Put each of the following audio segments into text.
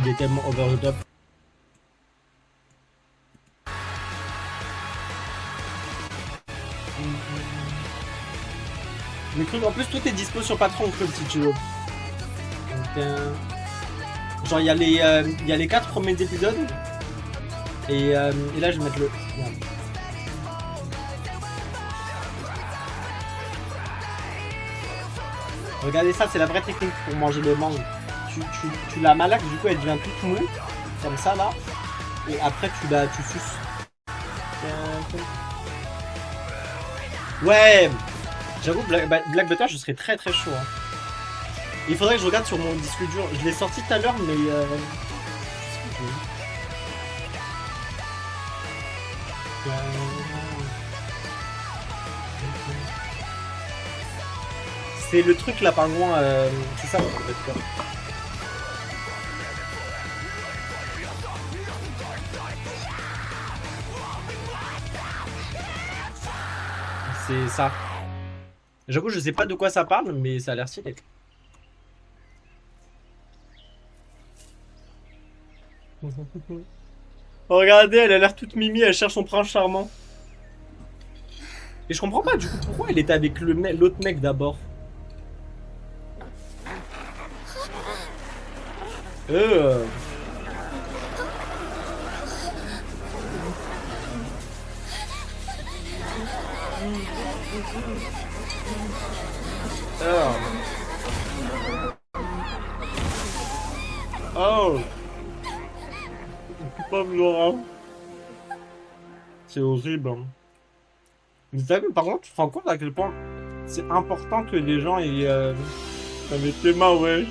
il est tellement over the top. Mais truc, en plus tout est dispo sur Patreon Club si tu veux. Donc, genre il y a les 4 premiers épisodes. Et là je vais mettre le. Merde. Regardez ça, c'est la vraie technique pour manger les mangues. Tu la malaxes, du coup elle devient toute mou, comme ça là. Et après tu suces. Ouais. J'avoue, Black Butter, je serais très très chaud. Hein. Il faudrait que je regarde sur mon disque dur. Je l'ai sorti tout à l'heure, mais. C'est le truc là, par loin. C'est ça, en fait. C'est ça. J'avoue, je sais pas de quoi ça parle, mais ça a l'air stylé. Oh, regardez, elle a l'air toute mimi, elle cherche son prince charmant. Et je comprends pas du coup pourquoi elle était avec l'autre mec d'abord. Oh, pauvre Laura. C'est horrible. Hein. Mais par contre, tu te rends compte à quel point c'est important que les gens aient... avec tes mains, ouais.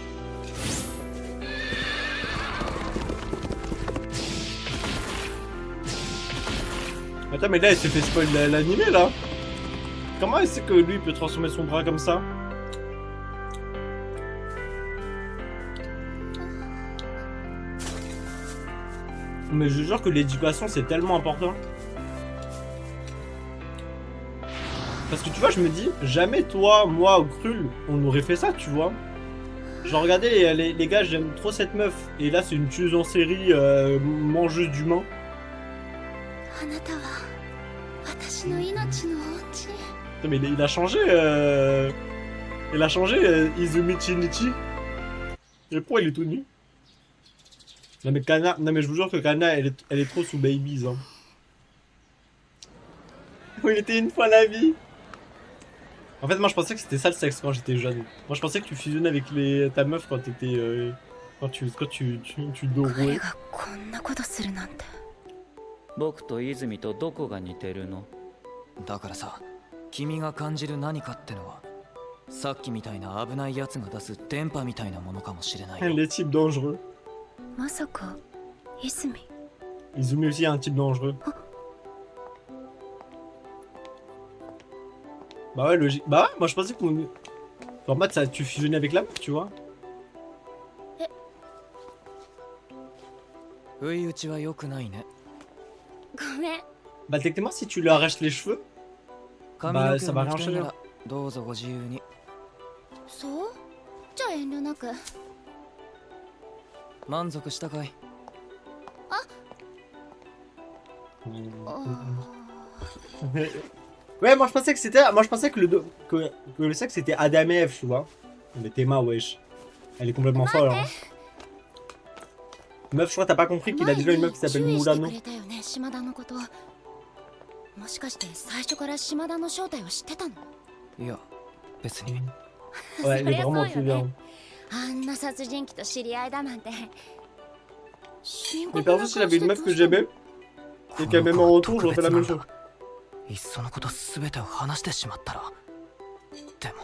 Attends, mais là, elle s'est fait spoil l'animé, là. Comment elle sait que lui peut transformer son bras comme ça? Mais je jure que l'éducation, c'est tellement important. Parce que tu vois, je me dis, jamais toi, moi ou Krul, on aurait fait ça, tu vois. Genre, regardez, les gars, j'aime trop cette meuf. Et là, c'est une tueuse en série, mangeuse d'humains. Putain, mais il a changé, il a changé, Izumi Shinichi. Et pourquoi il est tout nu? Non mais Kana, non mais je vous jure que Kana, elle est trop sous Babies. Hein. Où il était une fois la vie. En fait, moi je pensais que c'était ça le sexe quand j'étais jeune. Moi je pensais que tu fusionnais avec ta meuf quand t'étais. Quand tu dorouais. 僕と泉とどこが似てるの？だからさ、君が感じる何かってのは、さっきみたいな危ないやつが出す電波みたいなものかもしれない。Les types dangereux. まさか、泉。Izumi aussi a un type dangereux. Bah ouais, logique. Bah ouais, moi je pensais qu'on. En mode, ça, tu fusionnais avec la meuf, tu vois. 不意打ちは良くないね。 Bah techniquement si tu lui arraches les cheveux, bah ça va rien changer. どうぞご自由に。そう？じゃあ遠慮なく。満足したかい？Ouais, moi je pensais que c'était, moi je pensais que le sexe c'était Adam et Ève, tu vois. Mais Théma, wesh, elle est complètement folle. Hein. Meuf, je crois que t'as pas compris qu'il a déjà une meuf qui s'appelle Murano. もしかして最初から島田の正体を知ってたの？いや、別に。Ouais, il est vraiment plus bien. あんな殺人鬼と知り合いだなんて。 Mais perso, s'il avait une meuf que j'aimais, et qu'elle m'aime en retour, j'aurais fait la même chose. いっそのことすべてを話してしまったら。でも、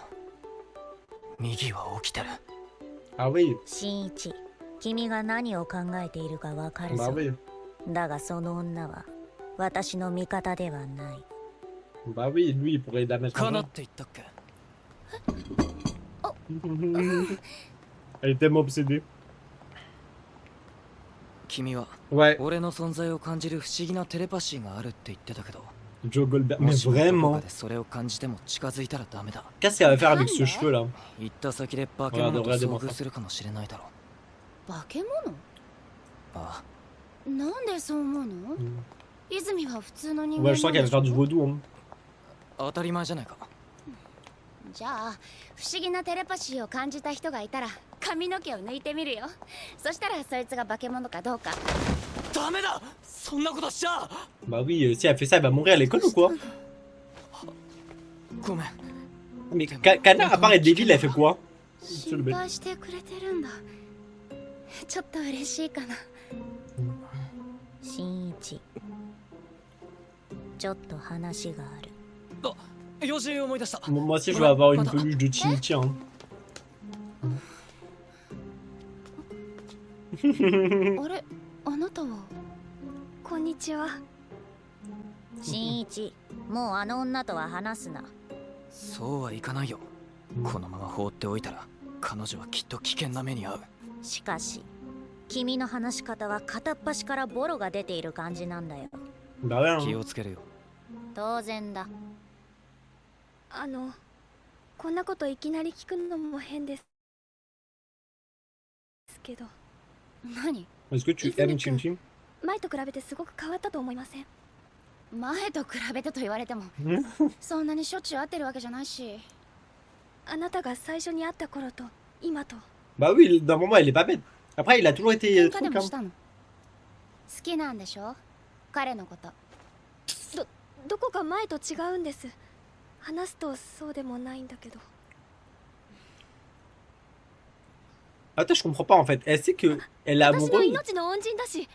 右は起きてる。Ah oui. 新一、君が何を考えているかわかるぞ。Bah oui. だがその女は私の味方ではない。Bah oui, lui il pourrait la mettre en main. Elle est tellement obsédée. 君は Ouais, 俺の存在を感じる不思議なテレパシーがあるって言ってたけど、 Joe Goldberg. も Mais しもどこ vraiment. かでそれを感じても近づいたらダメだ。 Qu'est-ce qu'elle va faire avec ce cheveu là? 行った先で化け物と遭遇するかもしれないだろう。化け物？あなんでそう思うの？泉は普通の人 Ouais, 間 je sens qu'elle va faire du vaudou. Hein. 当たり前じゃないか。じゃあ不思議なテレパシーを感じた人がいたら髪の毛を抜いてみるよ。そしたらそいつが化け物かどうか。ダメだ、そんなことしちゃ。 Bah oui, si elle fait ça, elle va mourir à l'école ou quoi? ごめん。 Mais Kana, à part être débile, elle fait quoi? 心配してくれてるんだ。ちょっと嬉しいかな。新一、ちょっと話がある。あ、用事思い出した。 Moi aussi, je vais avoir une peluche de Chinichi. Hein. あれ、あなたは。こんにちは。新一、もうあの女とは話すな。そうはいかないよ。このまま放っておいたら彼女はきっと危険な目に遭う。しかし君の話し方は片っ端からボロが出ている感じなんだよ。 Bah ouais. 気 Hein. をつけるよ。当然だ。こんなこといきなり聞くのも変ですけど、何？ Est-ce que tu aimes Chinichi? 前と比べてすごく変わったと思いません？前と比べてと言われてもそんなにしょっちゅう会ってるわけじゃないし。あなたが最初に会った頃と今と。 Bah oui, d'un moment, elle est pas bête. Après, il a toujours été 喧嘩で truc. も Hein. したの？好きなんでしょ？彼のこと。どこか前と違うんです。話すとそうでもないんだけど。 Attends, je comprends pas en fait. Elle sait que elle est 私の amoureuse. 命の恩人だし。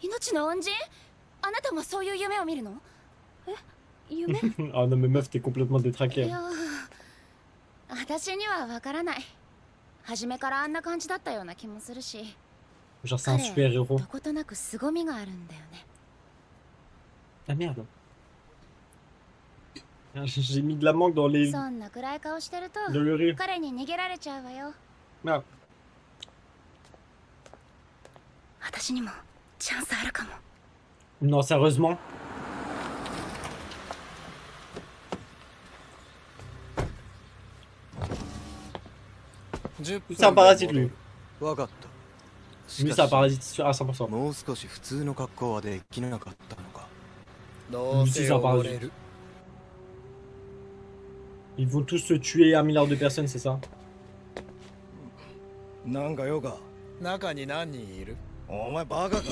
命の恩人？あなたもそういう夢を見るの？夢？ Oh non, mais meuf, t'es complètement détraquée. いやー、私にはわからない。初めからあんな感じだったような気もするし。 Genre, c'est un super ど héros. ことなく凄みがあるんだよね。 Ah merde. J'ai mis de la mangue dans les. そんな暗い顔してると dans le riz. 彼に逃げられちゃうわよ。 Merde. 私にもチャンスあるかも。 Non, sérieusement. Lui, c'est un parasite, lui. わかった。 Lui, c'est un parasite sûr à 100%. もう少し普通の格好はできなかったのか。どうせ溺れる。 Ils vont tous se tuer 1 milliard de personnes, c'est ça? なんかよか。中に何人いる？お前バカか。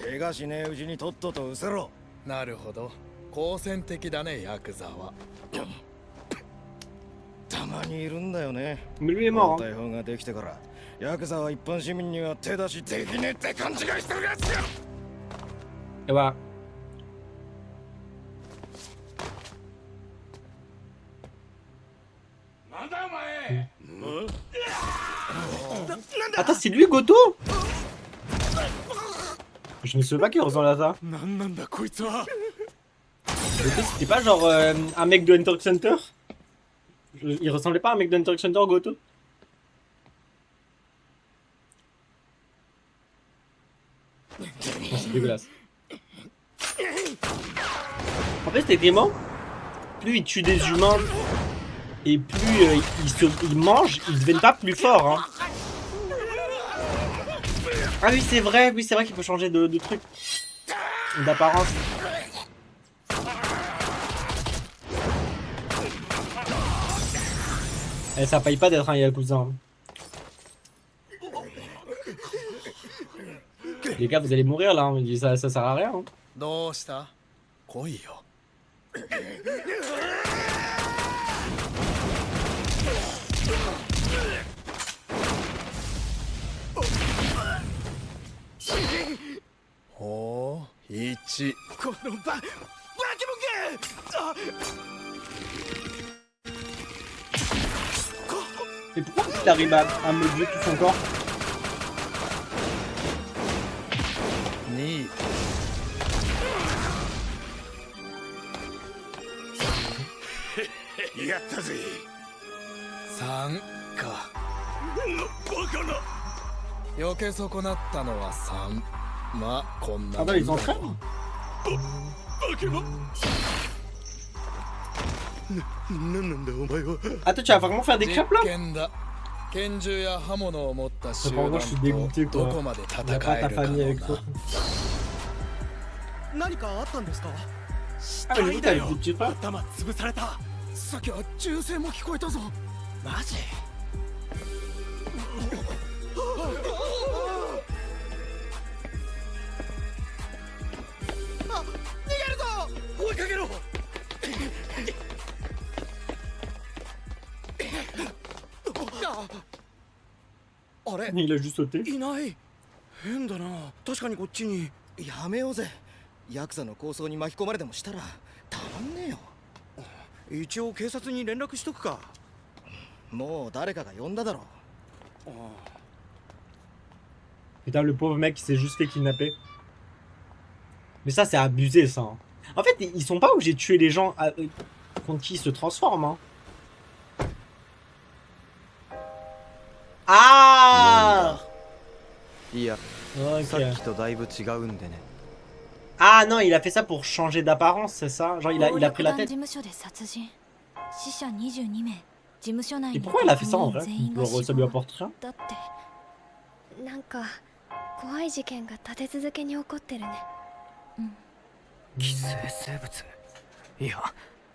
怪我しねえうちにとっとと失せろ。なるほど。好戦的だね、ヤクザは。たまにいるんだよね。 Mais lui est mort. 大砲ができてから、ヤクザは一般市民には手出しできねえって勘違いしてるやつや。 Et voilà. Attends, c'est lui Goto? Je me souviens pas qu'il ressemblait à ça. なんなんだこいつは。 Goto, c'était pas genre un mec de Hunter x Hunter? Il ressemblait pas à un mec de Hunter x Hunter, Goto? Non, c'est dégueulasse. En fait, techniquement, plus il tue des humains et plus ils mangent, ils deviennent pas plus forts. Hein. Ah oui, c'est vrai qu'il faut changer de truc. D'apparence. Eh, ça paye pas d'être un Yakuza. Hein. Les gars, vous allez mourir là, hein. Ça sert à rien. Hein. どうした？来いよ。ほう、1。このバケモンが！ Mais pourquoi il arrive à meubler tout son corps? 2。やったぜ。3か。バカな。避け損なったのは3。まあこんなもんだ。 Attends, ils entraînent? バケモン。なんなんだお前は。 Attends, tu vas vraiment faire des crêpes là? 実験だ。拳銃や刃物を持った集 Par 団 contre, je suis dégoûté とど quoi. こまで Il 戦 a pas え ta るか famille も avec な toi. 何かあったんですか？ Ah, mais lui, t'as des petits frères? 頭潰された。さっきは銃声も聞こえたぞ。マジ？あ、逃げるぞ！追いかけろ！あれ？ Il a juste sauté. いない。変だな。確かにこっちに。やめようぜ。ヤクザの抗争に巻き込まれでもしたらたまんねえよ。一応警察に連絡しとくか。もう誰かが呼んだだろう。 Putain, le pauvre mec qui s'est juste fait kidnapper. Mais ça, c'est abusé, ça. Hein. En fait, ils sont pas obligés de tuer les gens contre qui ils se transforment. Hein. Ah! いや、 Ok. さっきとだいぶ違うんでね。 Ah non, il a fait ça pour changer d'apparence, c'est ça? Genre, il a pris la tête. 事務所で殺人死者22名事務所内 Et に pourquoi il a fait ça en vrai? 全員が Genre, 死 ça lui 亡 apporte rien? だってなんか怖い事件が立て続けに起こってるね。寄生生物。いや、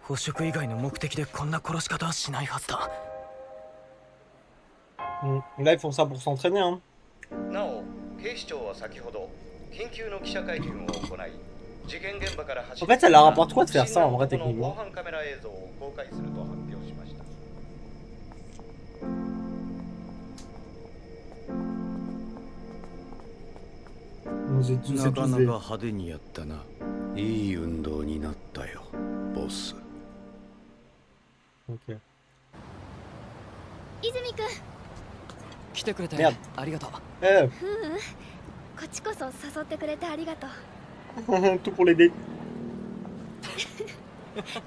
捕食以外の目的でこんな殺し方はしないはずだ。 Là, ils font ça pour s'entraîner. Hein. なお、警視庁は先ほど緊急の記者会見を行い、事件現場から走 En fait, ça leur apporte quoi de faire ça en vrai, 不審な男の techniquement? 防犯カメラ映像を公開すると発表しました。 C'est tous なか des... なか派手にやったな。いい運動になったよ、ボス。 Ok. 泉くん、来てくれていやありがとう。Eh, こっちこそ誘ってくれてありがとう。 tout pour l'aider.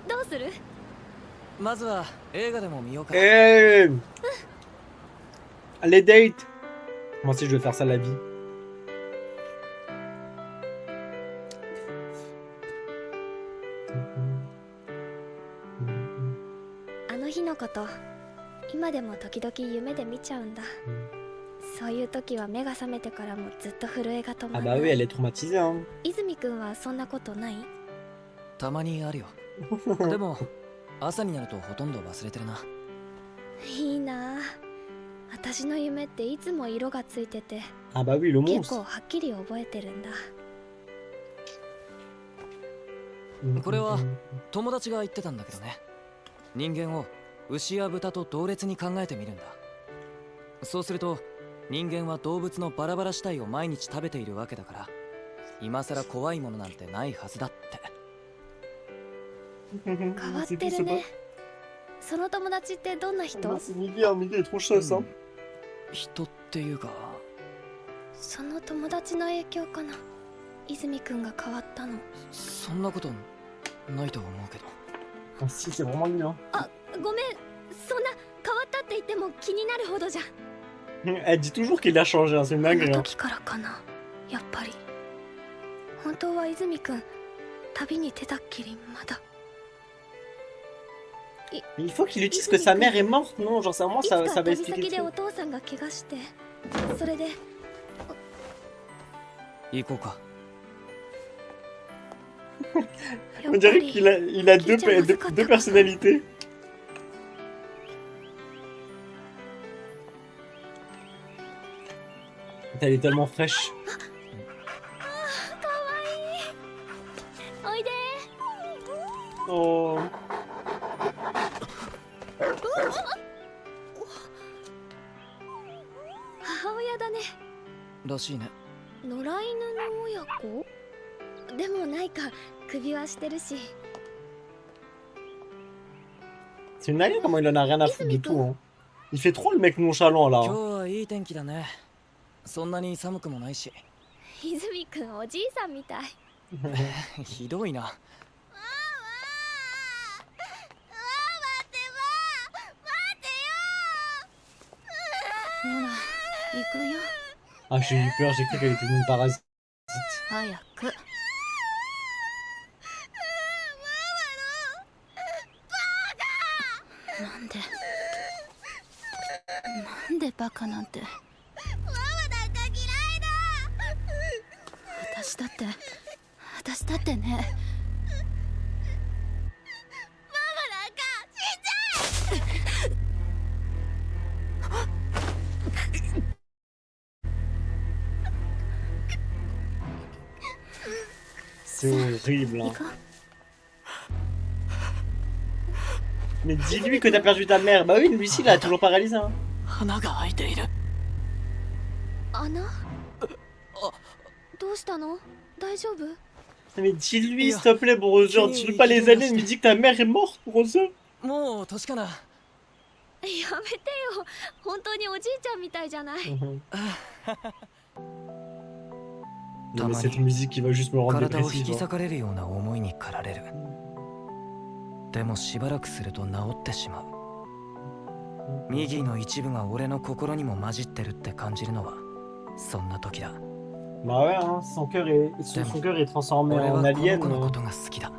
どうする？まずは映画でも見ようか。 Eh! Les dates! Moi aussi, je vais faire ça la vie. あの日のこと今でも時々夢で見ちゃうんだ。そういう時は目が覚めてからもずっと震えが止ま Ah ら bah ない。 oui, elle est traumatisée. Hein. 泉くんはそんなことない？たまにあるよ。でも朝になるとほとんど忘れてるな。いいなあ。私の夢っていつも色がついてて Ah bah oui, le 結 monstre. 構はっきり覚えてるんだ。これは友達が言ってたんだけどね。人間を牛や豚と同列に考えてみるんだ。そうすると人間は動物のバラバラ死体を毎日食べているわけだから、今さら怖いものなんてないはずだって。変わってるね。その友達ってどんな人？ C'est Miguel, hein, Miguel est trop chausse. Hein. 人っていうか、その友達の影響かな。泉くんが変わったの。そんなことないと思うけど。 Ah, si, c'est vraiment lui. Hein. あ、ごめん。そんな変わったって言っても気になるほどじゃ。Elle dit toujours qu'il a changé, hein, c'est une あ dinguerie. の Hein. 時からかな。やっぱり。本当は泉くん旅に出たっきりまだ。 Il faut qu'il utilise que sa mère est morte, non? Genre, ça, moi, いつ ça か va 旅 expliquer 先 le で truc. お父さんが怪我して、それで行こうか。や On っぱ dirait り qu'il a deux personnalités. Elle est tellement fraîche. おいで。 Oh. 母親だね。らしいね。野良犬の親子でもないか。首輪してるし。 C'est une dinguerie comment il en a rien à foutre de tout. Hein. Il fait trop le mec nonchalant là. 今日 Hein. はいい天気だね。そんなに寒くもないし。泉くんおじいさんみたい。ひどいな。ほら、行くよ。 Ah, j'ai eu peur, j'ai cru qu'elle était une parasite. 早く。なんでなんでバカなんて。ママなんか嫌いだ。私だってね。ママなんか死んじゃえ。C'est horrible. Hein. Mais dis-lui que t'as perdu ta mère. Bah oui, lui aussi, il a toujours paralysé. Hein. 穴が開いている。穴どうしたの？大丈夫？ Mais dis-lui, s'il te plaît, Brother. Dis-lui pas les années. Lui dis que ta mère est morte, Brother. もう年かな。やめてよ。本当におじいちゃんみたいじゃない。Non, mais cette musique qui va juste me rendre 体を引 dépressif. き Hein. 裂かれるような思いに駆られる。でもしばらくすると治ってしまう。ミギーの一部が俺の心にも混じってるって感じるのはそんな時だ。 Bah ouais, hein, son cœur est transformé 俺 en はこの alien. 子のことが好きだ。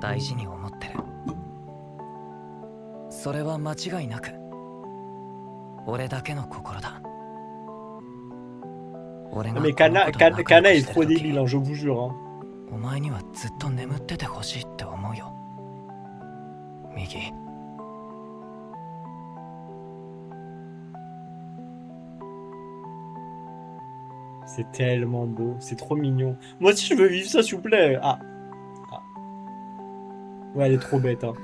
大事に思ってる。それは間違いなく俺だけの心だ。 Mais Kana est trop débile, hein, je vous jure. Hein. お前にはずっと眠っててほしいって思うよ。ミギー。 C'est tellement beau, c'est trop mignon. Moi aussi je veux vivre ça s'il vous plaît. Ah. Ah. Ouais, elle est trop bête. Hein.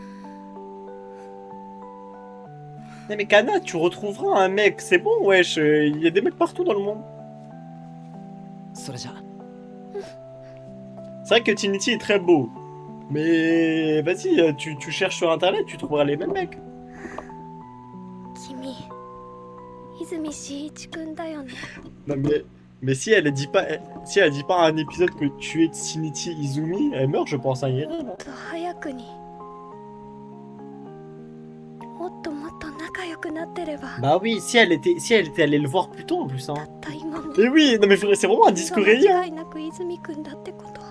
Non mais Kana, tu retrouveras un mec, c'est bon wesh, il y a des mecs partout dans le monde. それじゃ。 C'est vrai que Trinity est très beau. Mais vas-y, tu cherches sur internet, tu trouveras les mêmes mecs. 君、泉真一くんだよね。 Non mais si elle dit pas à un épisode que tu es Trinity Izumi, elle meurt je pense à Irene. もっと早くに。もっともっと仲良くなってれば。 Bah oui, si elle était allée le voir plus tôt en plus. Hein. たった今も。 Mais oui, non mais frère, c'est vraiment un disque rayé. 間違いなく泉くんだってこと。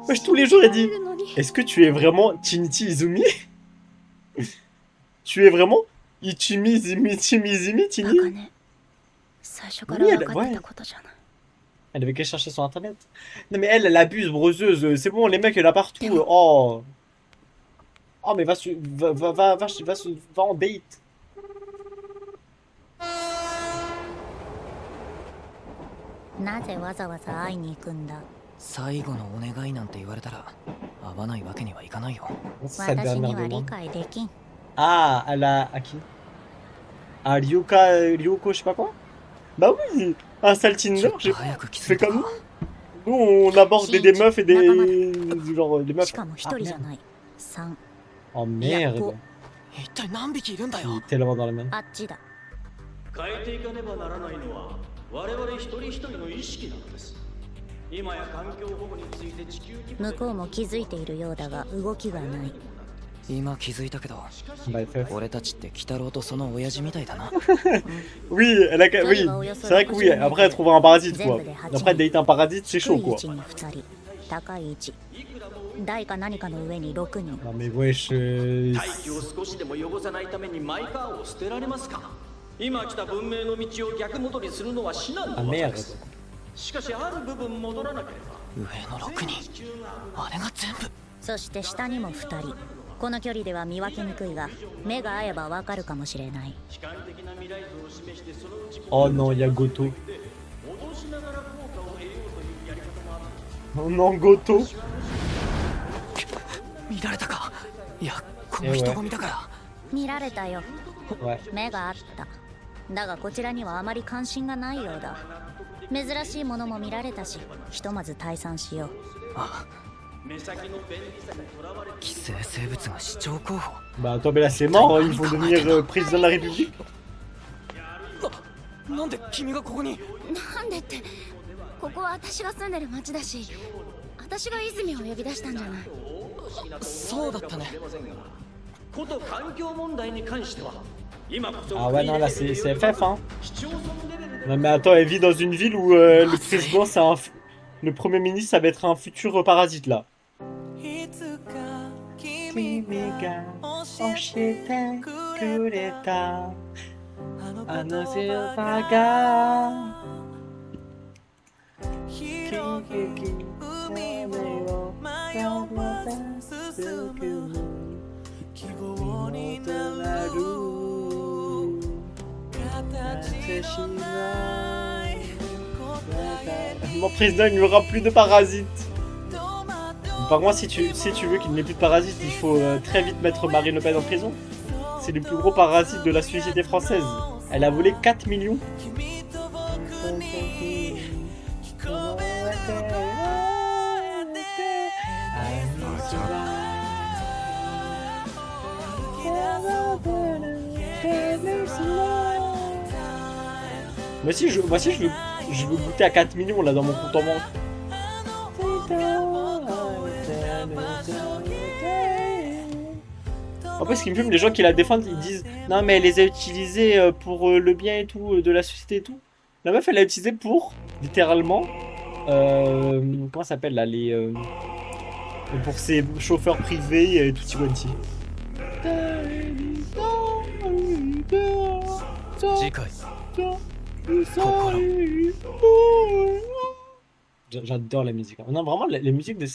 Wesh, tous les jours elle dit 信じられるのに。 Est-ce que tu es vraiment Trinity Izumi? Tu es vraiment Ichimi Izumi Tini? バカね。最初から分かってたことじゃない。 Elle avait qu'à chercher sur internet. Non mais elle abuse, broseuse. C'est bon, les mecs, elle a partout. Oh. Oh mais va en date. なぜわざわざ会いに行くんだ？最後のお願いなんて言われたら会わないわけにはいかないよ。 C'est sa 私 dernière には理 demande. 解できん。 Ah, elle a... À qui? À Ryoko, je sais pas quoi? Bah oui, un sale ちょ Tinder, っと早く気づ fais いた comme か。 nous. Nous, on aborde des meufs et des... Genre, des meufs. しかも一人じゃない。3。 Oh いや merde. 5。一体何匹いるんだ Il よ。 est tellement dans la merde. あっちだ。変えていかねばならないのは我々一人一人の意識なのです。今や環境保護について地球規模で向こうも気づいているようだが動きがない。今気づいたけど、 Bah, FF. 俺たちって鬼太郎とその親父みたいだな。 Oui, oui, c'est vrai que oui, après elle trouve un parasite quoi. Après date un parasite, c'est 低 chaud い位 quoi. 置に2人、高い位置。台か何かの上に6人。 Non mais wesh... 大気を少しでも汚さないためにマイカーを捨てられますか。今来た文明の道を逆戻りするのは至難 Ah の技 merde. です。しかしある部分戻らなければ上の6人。あれが全部。そして下にも2人。この距離では見分けにくいが、目が合えばわかるかもしれない。悲観的な未来図を示してそのうち Oh non, il y a Goto. 脅しながら効果を得ようというやり方もある。 Oh non, Goto. 見られたか。いや、このえ人混みだから。見られたよ。 Ouais. 目があった。だがこちらにはあまり関心がないようだ。珍しいものも見られたし、ひとまず退散しよう。あ、目先の便利さにとらわれて 寄生生物が市長候補。 Bah attends, mais là c'est mort, ils vont devenir président de la République. なんで君がここに。なんでって、ここは私が住んでる町だし、私が泉を呼び出したんじゃない。そうだったね。こと環境問題に関しては今こそ Ah ouais, non, là c'est FF, hein. 市町村レベルで Non mais attends, elle vit dans une ville où le président, c'est un... Le premier ministre, ça va être un futur parasite, là. 君が教えてくれた Mon président, il n'y aura plus de parasites. Par contre, si tu veux qu'il n'y ait plus de parasites, il faut très vite mettre Marine Le Pen en prison. C'est le plus gros parasite de la société française. Elle a volé 4 millions. Moi aussi je veux goûter à 4 millions là dans mon compte en banque. Après, ce qui me fume, les gens qui la défendent, ils disent non, mais elle les a utilisés pour le bien et tout, de la société et tout. La meuf, elle l'a utilisé pour, littéralement, comment ça s'appelle là, pour ses chauffeurs privés et tout quanti. J'adore la musique. Non, vraiment, la musique de